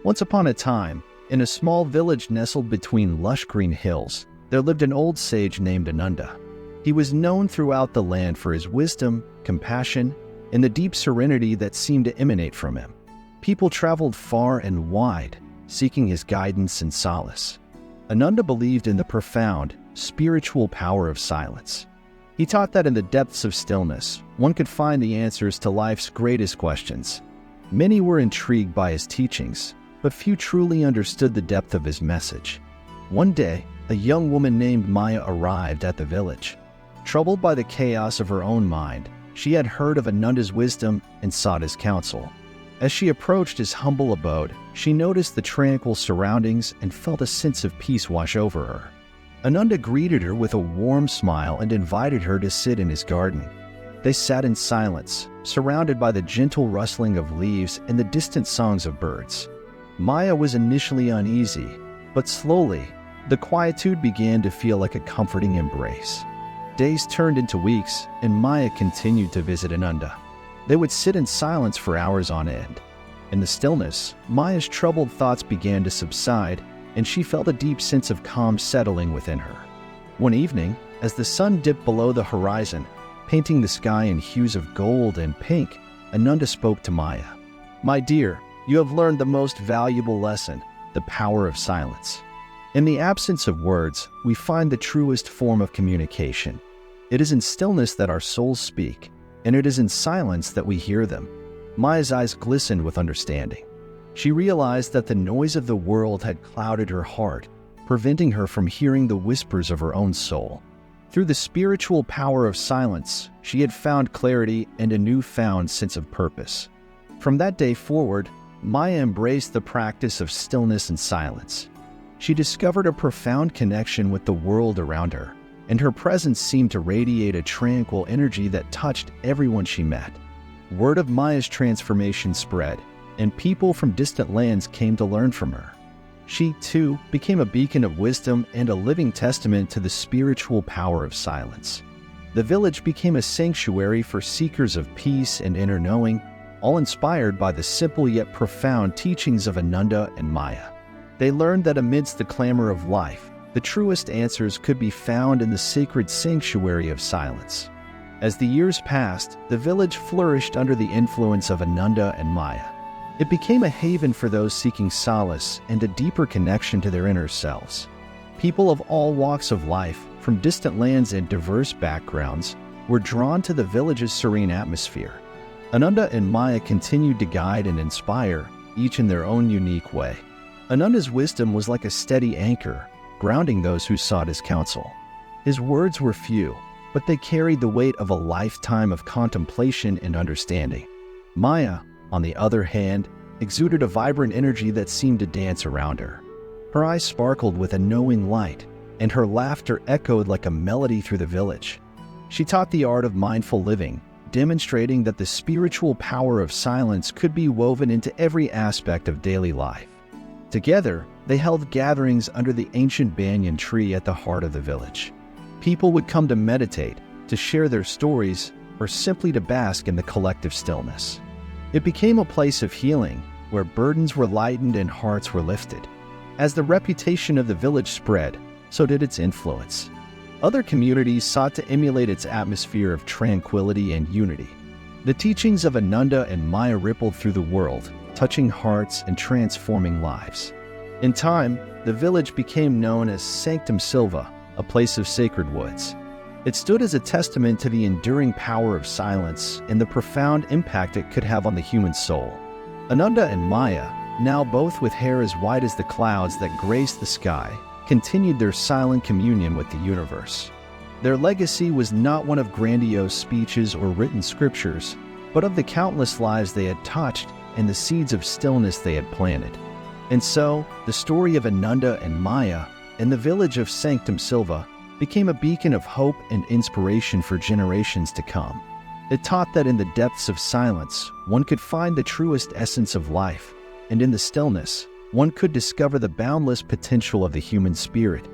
Once upon a time, in a small village nestled between lush green hills, there lived an old sage named Ananda. He was known throughout the land for his wisdom, compassion, and the deep serenity that seemed to emanate from him. People traveled far and wide, seeking his guidance and solace. Ananda believed in the profound, spiritual power of silence. He taught that in the depths of stillness, one could find the answers to life's greatest questions. Many were intrigued by his teachings, but few truly understood the depth of his message. One day, a young woman named Maya arrived at the village. Troubled by the chaos of her own mind, she had heard of Ananda's wisdom and sought his counsel. As she approached his humble abode, she noticed the tranquil surroundings and felt a sense of peace wash over her. Ananda greeted her with a warm smile and invited her to sit in his garden. They sat in silence, surrounded by the gentle rustling of leaves and the distant songs of birds. Maya was initially uneasy, but slowly, the quietude began to feel like a comforting embrace. Days turned into weeks, and Maya continued to visit Ananda. They would sit in silence for hours on end. In the stillness, Maya's troubled thoughts began to subside, and she felt a deep sense of calm settling within her. One evening, as the sun dipped below the horizon, painting the sky in hues of gold and pink, Ananda spoke to Maya. "My dear, you have learned the most valuable lesson, the power of silence. In the absence of words, we find the truest form of communication. It is in stillness that our souls speak, and it is in silence that we hear them." Maya's eyes glistened with understanding. She realized that the noise of the world had clouded her heart, preventing her from hearing the whispers of her own soul. Through the spiritual power of silence, she had found clarity and a newfound sense of purpose. From that day forward, Maya embraced the practice of stillness and silence. She discovered a profound connection with the world around her, and her presence seemed to radiate a tranquil energy that touched everyone she met. Word of Maya's transformation spread, and people from distant lands came to learn from her. She, too, became a beacon of wisdom and a living testament to the spiritual power of silence. The village became a sanctuary for seekers of peace and inner knowing, all inspired by the simple yet profound teachings of Ananda and Maya. They learned that amidst the clamor of life, the truest answers could be found in the sacred sanctuary of silence. As the years passed, the village flourished under the influence of Ananda and Maya. It became a haven for those seeking solace and a deeper connection to their inner selves. People of all walks of life, from distant lands and diverse backgrounds, were drawn to the village's serene atmosphere. Ananda and Maya continued to guide and inspire, each in their own unique way. Ananda's wisdom was like a steady anchor, grounding those who sought his counsel. His words were few, but they carried the weight of a lifetime of contemplation and understanding. Maya, on the other hand, exuded a vibrant energy that seemed to dance around her. Her eyes sparkled with a knowing light, and her laughter echoed like a melody through the village. She taught the art of mindful living, demonstrating that the spiritual power of silence could be woven into every aspect of daily life. Together, they held gatherings under the ancient banyan tree at the heart of the village. People would come to meditate, to share their stories, or simply to bask in the collective stillness. It became a place of healing, where burdens were lightened and hearts were lifted. As the reputation of the village spread, so did its influence. Other communities sought to emulate its atmosphere of tranquility and unity. The teachings of Ananda and Maya rippled through the world, touching hearts and transforming lives. In time, the village became known as Sanctum Silva, a place of sacred woods. It stood as a testament to the enduring power of silence and the profound impact it could have on the human soul. Ananda and Maya, now both with hair as white as the clouds that graced the sky, continued their silent communion with the universe. Their legacy was not one of grandiose speeches or written scriptures, but of the countless lives they had touched and the seeds of stillness they had planted. And so, the story of Ananda and Maya and the village of Sanctum Silva became a beacon of hope and inspiration for generations to come. It taught that in the depths of silence, one could find the truest essence of life, and in the stillness, one could discover the boundless potential of the human spirit